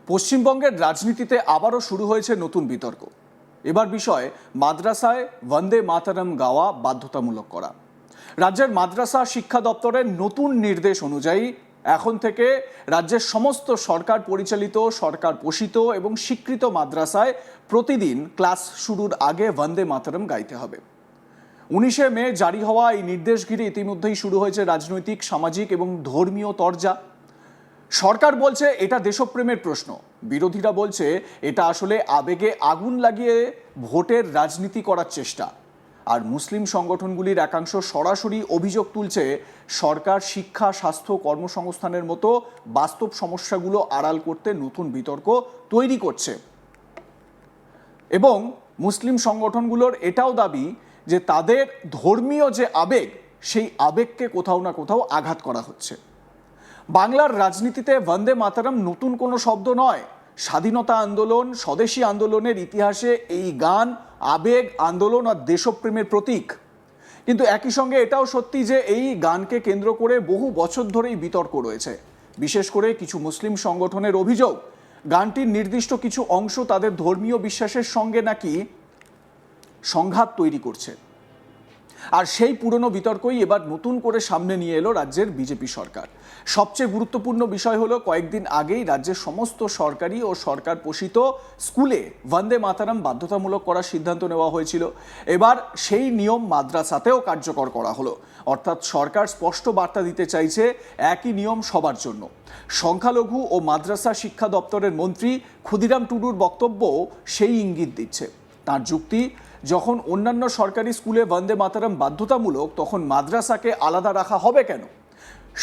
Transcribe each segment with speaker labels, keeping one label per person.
Speaker 1: পশ্চিমবঙ্গের রাজনীতিতে আবারও শুরু হয়েছে নতুন বিতর্ক। এবার বিষয় মাদ্রাসায় বন্দে মাতরম গাওয়া বাধ্যতামূলক করা। রাজ্যের মাদ্রাসা শিক্ষা দপ্তরের নতুন নির্দেশ অনুযায়ী এখন থেকে রাজ্যের সমস্ত সরকার পরিচালিত, সরকার পোষিত এবং স্বীকৃত মাদ্রাসায় প্রতিদিন ক্লাস শুরুর আগে বন্দে মাতরম গাইতে হবে। 19শে মে জারি হওয়া এই নির্দেশ ঘিরে ইতিমধ্যেই শুরু হয়েছে রাজনৈতিক, সামাজিক এবং ধর্মীয় তরজা। সরকার বলছে এটা দেশপ্রেমের প্রশ্ন, বিরোধীরা বলছে এটা আসলে আবেগে আগুন লাগিয়ে ভোটের রাজনীতি করার চেষ্টা। আর মুসলিম সংগঠনগুলির একাংশ সরাসরি অভিযোগ তুলছে সরকার শিক্ষা, স্বাস্থ্য, কর্মসংস্থানের মতো বাস্তব সমস্যাগুলো আড়াল করতে নতুন বিতর্ক তৈরি করছে। এবং মুসলিম সংগঠনগুলোর এটাও দাবি যে তাদের ধর্মীয় যে আবেগ, সেই আবেগকে কোথাও না কোথাও আঘাত করা হচ্ছে। বাংলার রাজনীতিতে বন্দে মাতরম নতুন কোনো শব্দ নয়। স্বাধীনতা আন্দোলন, স্বদেশী আন্দোলনের ইতিহাসে এই গান আবেগ, আন্দোলন আর দেশপ্রেমের প্রতীক। কিন্তু একই সঙ্গে এটাও সত্যি যে এই গানকে কেন্দ্র করে বহু বছর ধরেই বিতর্ক রয়েছে। বিশেষ করে কিছু মুসলিম সংগঠনের অভিযোগ, গানটির নির্দিষ্ট কিছু অংশ তাদের ধর্মীয় বিশ্বাসের সঙ্গে নাকি সংঘাত তৈরি করছে। আর সেই পুরনো বিতর্কই এবার নতুন করে সামনে নিয়ে এলো রাজ্যের বিজেপি সরকার। সবচেয়ে গুরুত্বপূর্ণ বিষয় হলো, কয়েকদিন আগেই রাজ্যের সমস্ত সরকারি ও সরকার পোষিত স্কুলে বন্দে মাতরম বাধ্যতামূলক করার সিদ্ধান্ত নেওয়া হয়েছিল। এবার সেই নিয়ম মাদ্রাসাতেও কার্যকর করা হলো। অর্থাৎ সরকার স্পষ্ট বার্তা দিতে চাইছে একই নিয়ম সবার জন্য। সংখ্যালঘু ও মাদ্রাসা শিক্ষা দপ্তরের মন্ত্রী ক্ষুদিরাম টুডুর বক্তব্য সেই ইঙ্গিত দিচ্ছে। তার যুক্তি, যখন অন্যান্য সরকারি স্কুলে বন্দে মাতরম বাধ্যতামূলক, তখন মাদ্রাসাকে আলাদা রাখা হবে কেন?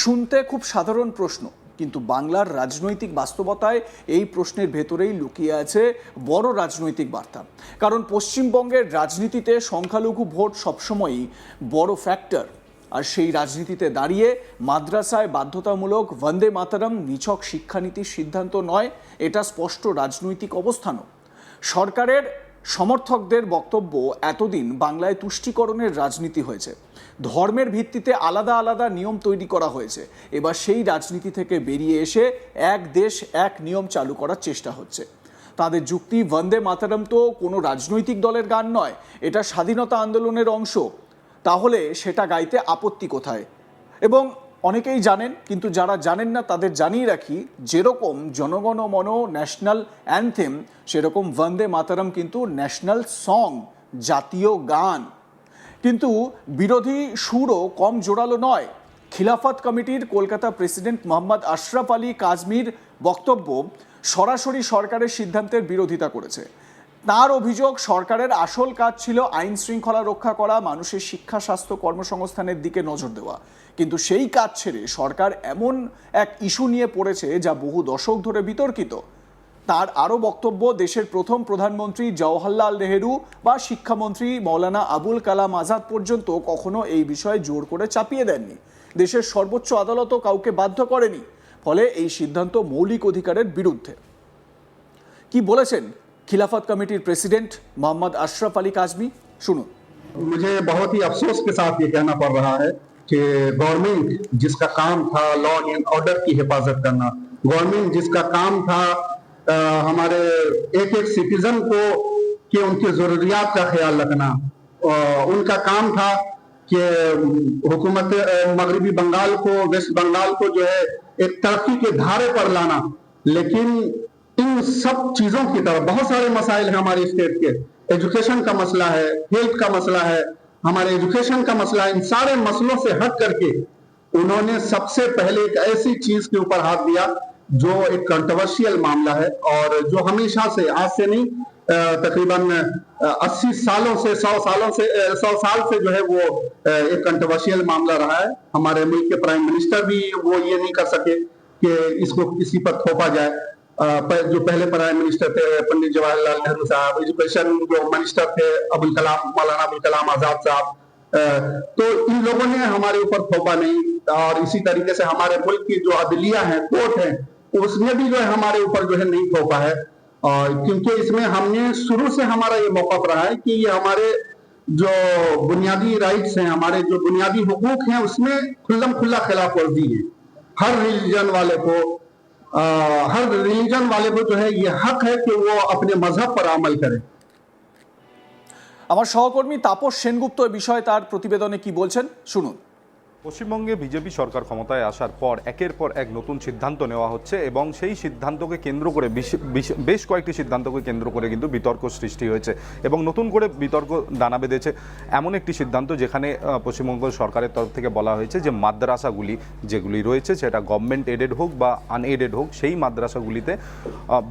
Speaker 1: শুনতে খুব সাধারণ প্রশ্ন, কিন্তু বাংলার রাজনৈতিক বাস্তবতায় এই প্রশ্নের ভেতরেই লুকিয়ে আছে বড় রাজনৈতিক বার্তা। কারণ পশ্চিমবঙ্গের রাজনীতিতে সংখ্যালঘু ভোট সবসময়ই বড় ফ্যাক্টর। আর সেই রাজনীতিতে দাঁড়িয়ে মাদ্রাসায় বাধ্যতামূলক বন্দে মাতরম নিছক শিক্ষানীতির সিদ্ধান্ত নয়, এটা স্পষ্ট রাজনৈতিক অবস্থানও। সরকারের সমর্থকদের বক্তব্য, এতদিন বাংলায় তুষ্টিকরণের রাজনীতি হয়েছে, ধর্মের ভিত্তিতে আলাদা আলাদা নিয়ম তৈরি করা হয়েছে। এবার সেই রাজনীতি থেকে বেরিয়ে এসে এক দেশ এক নিয়ম চালু করার চেষ্টা হচ্ছে। তাদের যুক্তি, বন্দে মাতরম তো কোনো রাজনৈতিক দলের গান নয়, এটা স্বাধীনতা আন্দোলনের অংশ। তাহলে সেটা গাইতে আপত্তি কোথায়? এবং অনেকেই জানেন, কিন্তু যারা জানেন না তাদের জানিয়ে রাখি, যেরকম জনগণ মন ন্যাশনাল অ্যানথেম, সেরকম বন্দে মাতরম কিন্তু ন্যাশনাল সং, জাতীয় গান। কিন্তু বিরোধী সুরও কম জোরালো নয়। খিলাফত কমিটির কলকাতা প্রেসিডেন্ট মোহাম্মদ আশরাফ আলী কাজমির বক্তব্য সরাসরি সরকারের সিদ্ধান্তের বিরোধিতা করেছে। তার অভিযোগ, সরকারের আসল কাজ ছিল আইন শৃঙ্খলা রক্ষা করা, মানুষের শিক্ষা, স্বাস্থ্য, কর্মসংস্থানের দিকে নজর দেওয়া। কিন্তু সেই কাজ ছেড়ে সরকার এমন এক ইস্যু নিয়ে পড়েছে যা বহু দশক ধরে বিতর্কিত। তার আরও বক্তব্য, দেশের প্রথম প্রধানমন্ত্রী জওহরলাল নেহেরু বা শিক্ষামন্ত্রী মৌলানা আবুল কালাম আজাদ পর্যন্ত কখনো এই বিষয়ে জোর করে চাপিয়ে দেননি। দেশের সর্বোচ্চ আদালতও কাউকে বাধ্য করেনি। ফলে এই সিদ্ধান্ত মৌলিক অধিকারের বিরুদ্ধে। কি বলেছেন खिलाफत कमेटी प्रेसिडेंट मोहम्मद अशरफ अली काजमी, सुनो।
Speaker 2: मुझे बहुत ही अफसोस के साथ ये कहना पड़ रहा है कि गवर्नमेंट जिसका काम था लॉ एंड ऑर्डर की हिफाजत करना, गवर्नमेंट जिसका काम था हमारे एक एक सिटीजन को कि उनकी जरूरियात का ख्याल रखना, उनका काम था कि हुकूमत मगरबी बंगाल को, वेस्ट बंगाल को जो है एक तरक्की के धारे पर लाना। लेकिन इन सब चीजों की तरफ बहुत सारे मसाइल हैं हमारे स्टेट के। एजुकेशन का मसला है, हेल्थ का मसला है, हमारे एजुकेशन का मसला है। इन सारे मसलों से हट करके उन्होंने सबसे पहले एक ऐसी चीज के ऊपर हाथ दिया जो एक कंट्रोवर्शियल मामला है और जो हमेशा से, आज से नहीं, तकरीबन 80 सालों से 100 साल से जो है वो एक कंट्रोवर्शियल मामला रहा है। हमारे मुल्क के प्राइम मिनिस्टर भी वो ये नहीं कर सके कि इसको किसी पर थोपा जाए। जो पहले प्राइम मिनिस्टर थे पंडित जवाहरलाल नेहरू साहब, एजुकेशन जो मिनिस्टर थे मौलाना अबुल कलाम आजाद साहब, तो इन लोगों ने हमारे ऊपर थोपा नहीं। और इसी तरीके से हमारे मुल्क की जो अदलिया है, कोर्ट है, उसने भी जो है हमारे ऊपर जो है नहीं थोपा है। और क्योंकि इसमें हमने शुरू से हमारा ये मौका रहा है कि ये हमारे जो बुनियादी राइट्स हैं, हमारे जो बुनियादी हुकूक हैं, उसमें खुल्लम खुल्ला खिलाफ वर्जी है। हर रिलीजन वाले को हर रिलीजन वाले को जो है ये हक है कि वो अपने मजहब पर अमल करे।
Speaker 1: আমার সহকর্মী তাপস সেনগুপ্ত এ বিষয়ে তার প্রতিবেদনে কি বলছেন শুনুন।
Speaker 3: পশ্চিমবঙ্গে বিজেপি সরকার ক্ষমতায় আসার পর একের পর এক নতুন সিদ্ধান্ত নেওয়া হচ্ছে এবং সেই সিদ্ধান্তকে কেন্দ্র করে বেশ কয়েকটি সিদ্ধান্তকে কেন্দ্র করে কিন্তু বিতর্ক সৃষ্টি হয়েছে এবং নতুন করে বিতর্ক দানা বেঁধেছে এমন একটি সিদ্ধান্ত যেখানে পশ্চিমবঙ্গ সরকারের তরফ থেকে বলা হয়েছে যে মাদ্রাসাগুলি যেগুলি রয়েছে সেটা গভর্নমেন্ট এডেড হোক বা আনএডেড হোক সেই মাদ্রাসাগুলিতে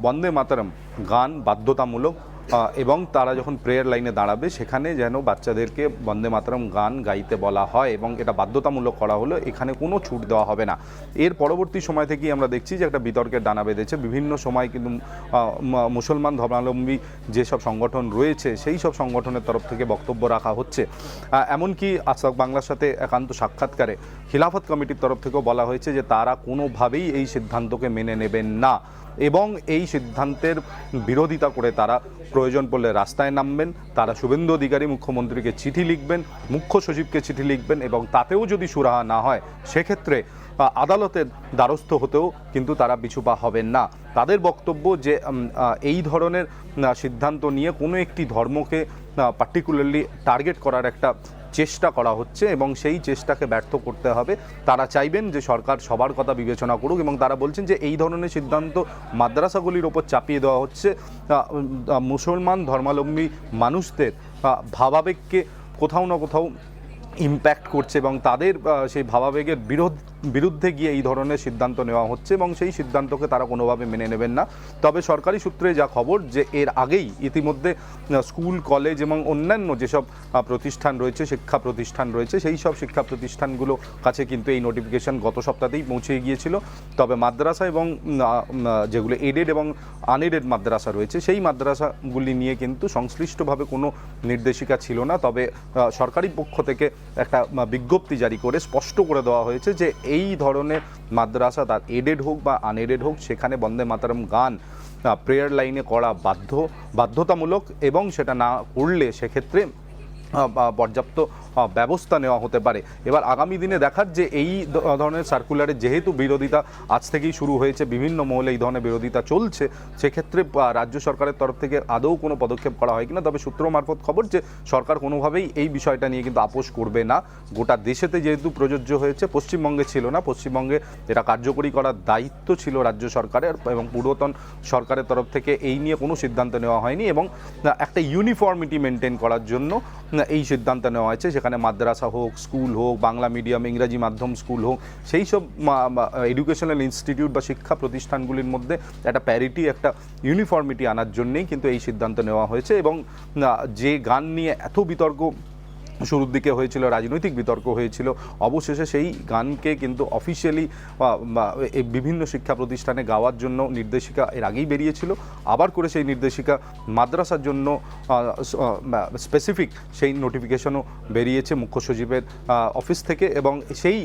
Speaker 3: বন্দে মাতরম গান বাধ্যতামূলক এবং তারা যখন প্রেয়ার লাইনে দাঁড়াবে সেখানে যেন বাচ্চাদেরকে বন্দে মাতরম গান গাইতে বলা হয় এবং এটা বাধ্যতামূলক করা হলো, এখানে কোনো ছুট দেওয়া হবে না। এর পরবর্তী সময় থেকেই আমরা দেখছি যে একটা বিতর্কের ডানা বেঁধেছে। বিভিন্ন সময় কিন্তু মুসলমান ধর্মাবলম্বী যেসব সংগঠন রয়েছে সেই সব সংগঠনের তরফ থেকে বক্তব্য রাখা হচ্ছে। এমনকি আজ তাক বাংলার সাথে একান্ত সাক্ষাৎকারে খিলাফত কমিটির তরফ থেকেও বলা হয়েছে যে তারা কোনোভাবেই এই সিদ্ধান্তকে মেনে নেবেন না এবং এই সিদ্ধান্তের বিরোধিতা করে তারা প্রয়োজন পড়লে রাস্তায় নামবেন। তারা শুভেন্দু অধিকারী মুখ্যমন্ত্রীকে চিঠি লিখবেন, মুখ্য সচিবকে চিঠি লিখবেন এবং তাতেও যদি সুরাহা না হয় সেক্ষেত্রে আদালতের দ্বারস্থ হতেও কিন্তু তারা পিছুপা হবেন না। তাদের বক্তব্য যে এই ধরনের সিদ্ধান্ত নিয়ে কোনো একটি ধর্মকে পার্টিকুলারলি টার্গেট করার একটা চেষ্টা করা হচ্ছে এবং সেই চেষ্টাকে ব্যর্থ করতে হবে। তারা চাইবেন যে সরকার সবার কথা বিবেচনা করুক এবং তারা বলছেন যে এই ধরনের সিদ্ধান্ত মাদ্রাসাগুলির ওপর চাপিয়ে দেওয়া হচ্ছে মুসলমান ধর্মাবলম্বী মানুষদের ভাবাবেগকে কোথাও না কোথাও ইম্প্যাক্ট করছে এবং তাদের সেই ভাবাবেগের বিরুদ্ধে গিয়ে এই ধরনের সিদ্ধান্ত নেওয়া হচ্ছে এবং সেই সিদ্ধান্তকে তারা কোনোভাবে মেনে নেবেন না। তবে সরকারি সূত্রে যা খবর যে এর আগেই ইতিমধ্যে স্কুল কলেজ এবং অন্যান্য যেসব প্রতিষ্ঠান রয়েছে শিক্ষা প্রতিষ্ঠান রয়েছে সেই সব শিক্ষা প্রতিষ্ঠানগুলো কাছে কিন্তু এই নোটিফিকেশন গত সপ্তাহতেই পৌঁছে গিয়েছিল। তবে মাদ্রাসা এবং যেগুলো এডেড এবং আনএডেড মাদ্রাসা রয়েছে সেই মাদ্রাসাগুলি নিয়ে কিন্তু সংশ্লিষ্টভাবে কোনো নির্দেশিকা ছিল না। তবে সরকারি পক্ষ থেকে একটা বিজ্ঞপ্তি জারি করে স্পষ্ট করে দেওয়া হয়েছে যে এই ধরনের মাদ্রাসা তার এডেড হোক বা আনএডেড হোক সেখানে বন্দে মাতরম গান প্রেয়ার লাইনে করা বাধ্যতামূলক এবং সেটা না করলে সেক্ষেত্রে পর্যাপ্ত ব্যবস্থা নেওয়া হতে পারে। এবার আগামী দিনে দেখার যে এই ধরনের সার্কুলারের যেহেতু বিরোধিতা আজ থেকেই শুরু হয়েছে, বিভিন্ন মহলে এই ধরনের বিরোধিতা চলছে, সেক্ষেত্রে রাজ্য সরকারের তরফ থেকে আদৌ কোনো পদক্ষেপ করা হয় কিনা। তবে সূত্র মারফত খবর যে সরকার কোনোভাবেই এই বিষয়টা নিয়ে কিন্তু আপোষ করবে না। গোটা দেশেতে যেহেতু প্রযোজ্য হয়েছে, পশ্চিমবঙ্গে ছিল না, পশ্চিমবঙ্গে এটা কার্যকরী করার দায়িত্ব ছিল রাজ্য সরকারের এবং পূর্বতন সরকারের তরফ থেকে এই নিয়ে কোনো সিদ্ধান্ত নেওয়া হয়নি এবং একটা ইউনিফর্মিটি মেনটেন করার জন্য এই সিদ্ধান্ত নেওয়া হয়েছে। সেখানে মাদ্রাসা হোক, স্কুল হোক, বাংলা মিডিয়াম, ইংরাজি মাধ্যম স্কুল হোক, সেই সব এডুকেশনাল ইনস্টিটিউট বা শিক্ষা প্রতিষ্ঠানগুলির মধ্যে একটা প্যারিটি, একটা ইউনিফর্মিটি আনার জন্যেই কিন্তু এই সিদ্ধান্ত নেওয়া হয়েছে। এবং যে গান নিয়ে এত বিতর্ক শুরুর দিকে হয়েছিল, রাজনৈতিক বিতর্ক হয়েছিল, অবশেষে সেই গানকে কিন্তু অফিসিয়ালি বিভিন্ন শিক্ষা প্রতিষ্ঠানে গাওয়ার জন্য নির্দেশিকা এর আগেই বেরিয়েছিল। আবার করে সেই নির্দেশিকা মাদ্রাসার জন্য স্পেসিফিক সেই নোটিফিকেশনও বেরিয়েছে মুখ্য সচিবের অফিস থেকে এবং সেই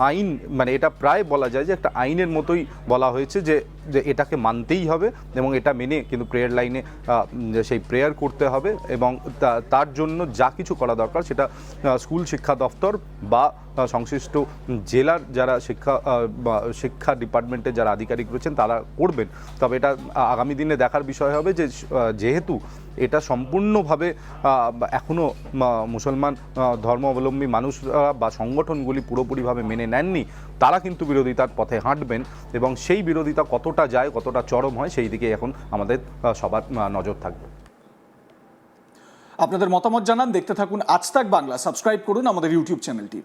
Speaker 3: আইন মানে এটা প্রায় বলা যায় যে একটা আইনের মতোই বলা হয়েছে যে এটাকে মানতেই হবে এবং এটা মেনে কিন্তু প্রেয়ার লাইনে সেই প্রেয়ার করতে হবে এবং তার জন্য যা কিছু করা দরকার সেটা স্কুল শিক্ষা দপ্তর বা সংশ্লিষ্ট জেলার যারা শিক্ষা ডিপার্টমেন্টের যারা আধিকারিক রয়েছেন তারা করবেন। তবে এটা আগামী দিনে দেখার বিষয় হবে যে যেহেতু এটা সম্পূর্ণভাবে এখনও মুসলমান ধর্মাবলম্বী মানুষরা বা সংগঠনগুলি পুরোপুরিভাবে মেনে নেননি, তারা কিন্তু বিরোধিতার পথে হাঁটবেন এবং সেই বিরোধিতা কতটা যায়, কতটা চরম হয় সেই দিকে এখন আমাদের সবার নজর থাকবে।
Speaker 1: আপনাদের মতামত জানান, দেখতে থাকুন আজ তাক বাংলা, সাবস্ক্রাইব করুন আমাদের ইউটিউব চ্যানেলটি।